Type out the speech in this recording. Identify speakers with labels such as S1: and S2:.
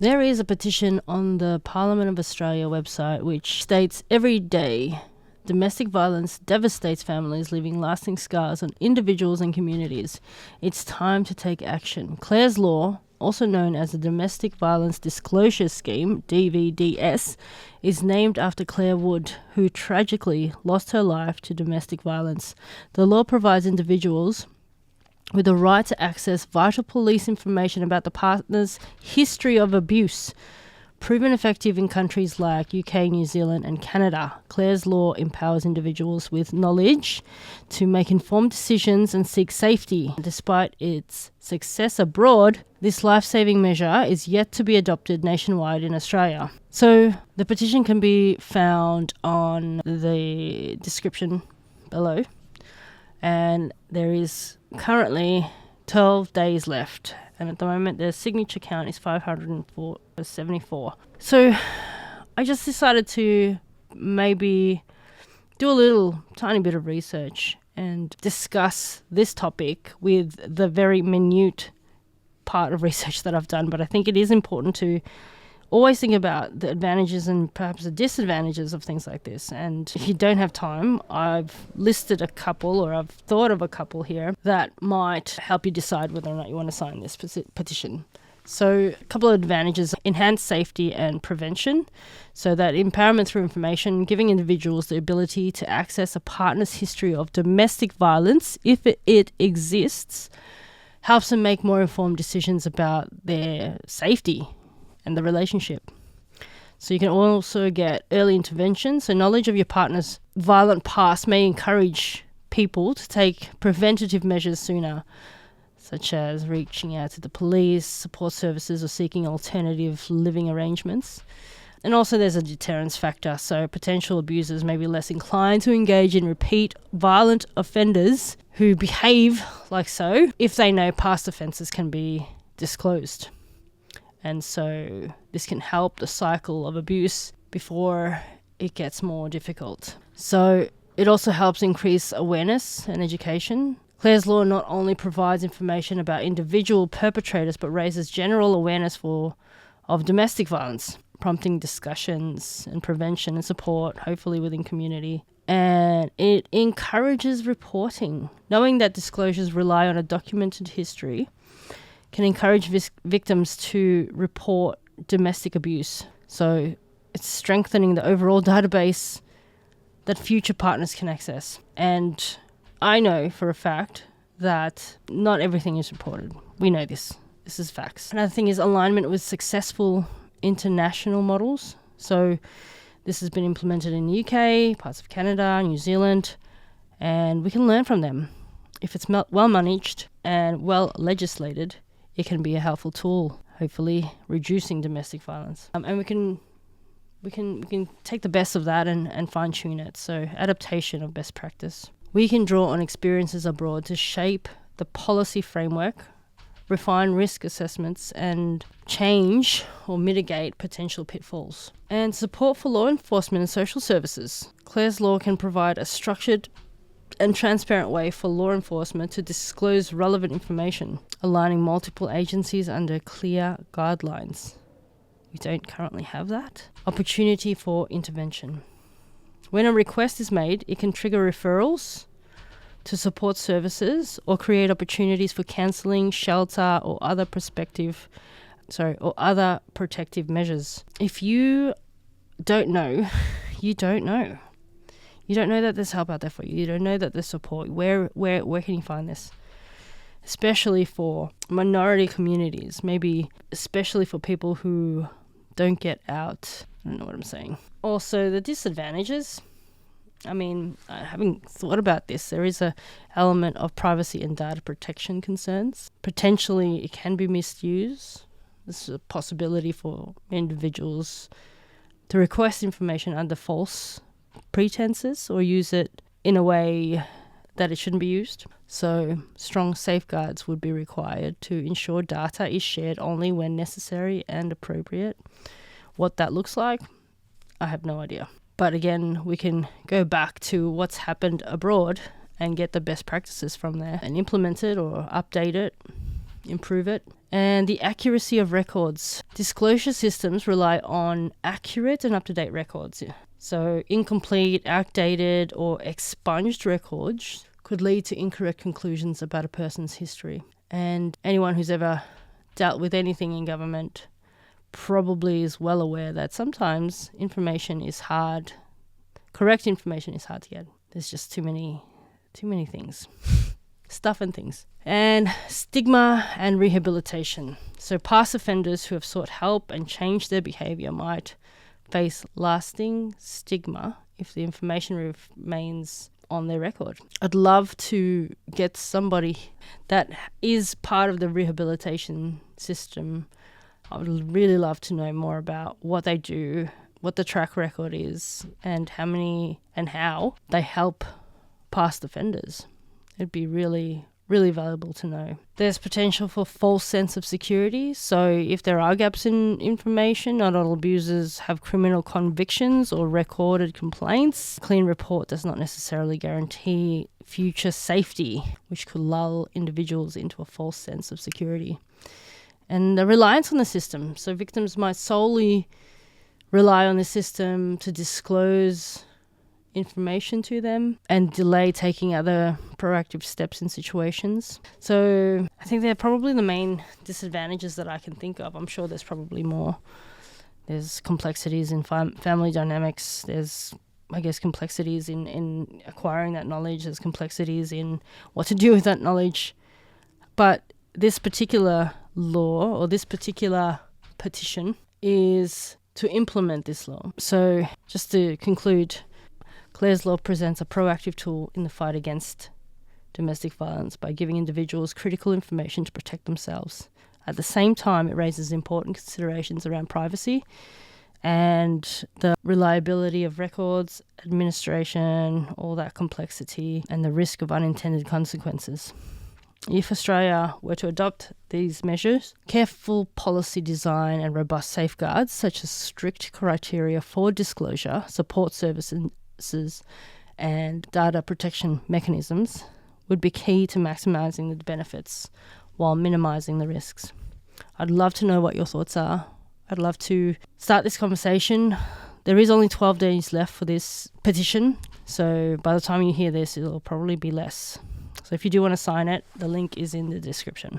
S1: There is a petition on the Parliament of Australia website which states every day domestic violence devastates families, leaving lasting scars on individuals and communities. It's time to take action. Clares Law, also known as the Domestic Violence Disclosure Scheme, DVDS, is named after Clare Wood, who tragically lost her life to domestic violence. The law provides individuals with the right to access vital police information about the partner's history of abuse, proven effective in countries like UK, New Zealand and Canada. Clare's Law empowers individuals with knowledge to make informed decisions and seek safety. Despite its success abroad, this life-saving measure is yet to be adopted nationwide in Australia. So the petition can be found on the description below, and there is currently 12 days left, and at the moment the signature count is 574. So I just decided to maybe do a little tiny bit of research and discuss this topic with the very minute part of research that I've done. But I think it is important to always think about the advantages and perhaps the disadvantages of things like this. And if you don't have time, I've listed a couple, or I've thought of a couple here that might help you decide whether or not you want to sign this petition. So a couple of advantages: enhanced safety and prevention. So that empowerment through information, giving individuals the ability to access a partner's history of domestic violence, if it exists, helps them make more informed decisions about their safety and the relationship. So you can also get early intervention. So knowledge of your partner's violent past may encourage people to take preventative measures sooner, such as reaching out to the police, support services, or seeking alternative living arrangements. And also there's a deterrence factor. So potential abusers may be less inclined to engage in repeat violent offenders who behave like so if they know past offences can be disclosed. And so this can help the cycle of abuse before it gets more difficult. So it also helps increase awareness and education. Clare's Law not only provides information about individual perpetrators, but raises general awareness of domestic violence, prompting discussions and prevention and support, hopefully within community. And it encourages reporting. Knowing that disclosures rely on a documented history can encourage victims to report domestic abuse. So it's strengthening the overall database that future partners can access. And I know for a fact that not everything is reported. We know this. This is facts. Another thing is alignment with successful international models. So this has been implemented in the UK, parts of Canada, New Zealand, and we can learn from them. If it's well managed and well legislated, it can be a helpful tool, hopefully reducing domestic violence. And we can take the best of that and fine tune it. So adaptation of best practice. We can draw on experiences abroad to shape the policy framework, refine risk assessments, and change or mitigate potential pitfalls. And support for law enforcement and social services. Clare's Law can provide a structured and transparent way for law enforcement to disclose relevant information, aligning multiple agencies under clear guidelines. We don't currently have that. Opportunity for intervention. When a request is made, it can trigger referrals to support services or create opportunities for counselling, shelter, or other protective measures. If you don't know, you don't know. You don't know that there's help out there for you. You don't know that there's support. Where can you find this? Especially for minority communities, maybe especially for people who don't get out. I don't know what I'm saying. Also, the disadvantages. I mean, having thought about this, there is an element of privacy and data protection concerns. Potentially, it can be misused. This is a possibility for individuals to request information under false pretenses or use it in a way that it shouldn't be used. So strong safeguards would be required to ensure data is shared only when necessary and appropriate. What that looks like, I have no idea. But again, we can go back to what's happened abroad and get the best practices from there and implement it or update it, improve it. And the accuracy of records. Disclosure systems rely on accurate and up-to-date records. So incomplete, outdated, or expunged records could lead to incorrect conclusions about a person's history. And anyone who's ever dealt with anything in government probably is well aware that sometimes information is hard. Correct information is hard to get. There's just too many things. Stuff and things. And stigma and rehabilitation. So past offenders who have sought help and changed their behaviour might face lasting stigma if the information remains on their record. I'd love to get somebody that is part of the rehabilitation system. I would really love to know more about what they do, what the track record is, and how they help past offenders. It'd be really, really valuable to know. There's potential for false sense of security. So if there are gaps in information, not all abusers have criminal convictions or recorded complaints. A clean report does not necessarily guarantee future safety, which could lull individuals into a false sense of security. And the reliance on the system. So victims might solely rely on the system to disclose information to them and delay taking other proactive steps in situations. So I think they're probably the main disadvantages that I can think of. I'm sure there's probably more. There's complexities in family dynamics. There's, I guess, complexities in acquiring that knowledge. There's complexities in what to do with that knowledge. But this particular law or this particular petition is to implement this law. So just to conclude, Clares Law presents a proactive tool in the fight against domestic violence by giving individuals critical information to protect themselves. At the same time, it raises important considerations around privacy and the reliability of records, administration, all that complexity, and the risk of unintended consequences. If Australia were to adopt these measures, careful policy design and robust safeguards, such as strict criteria for disclosure, support services, and data protection mechanisms would be key to maximising the benefits while minimising the risks. I'd love to know what your thoughts are. I'd love to start this conversation. There is only 12 days left for this petition, so by the time you hear this, it'll probably be less. So if you do want to sign it, the link is in the description.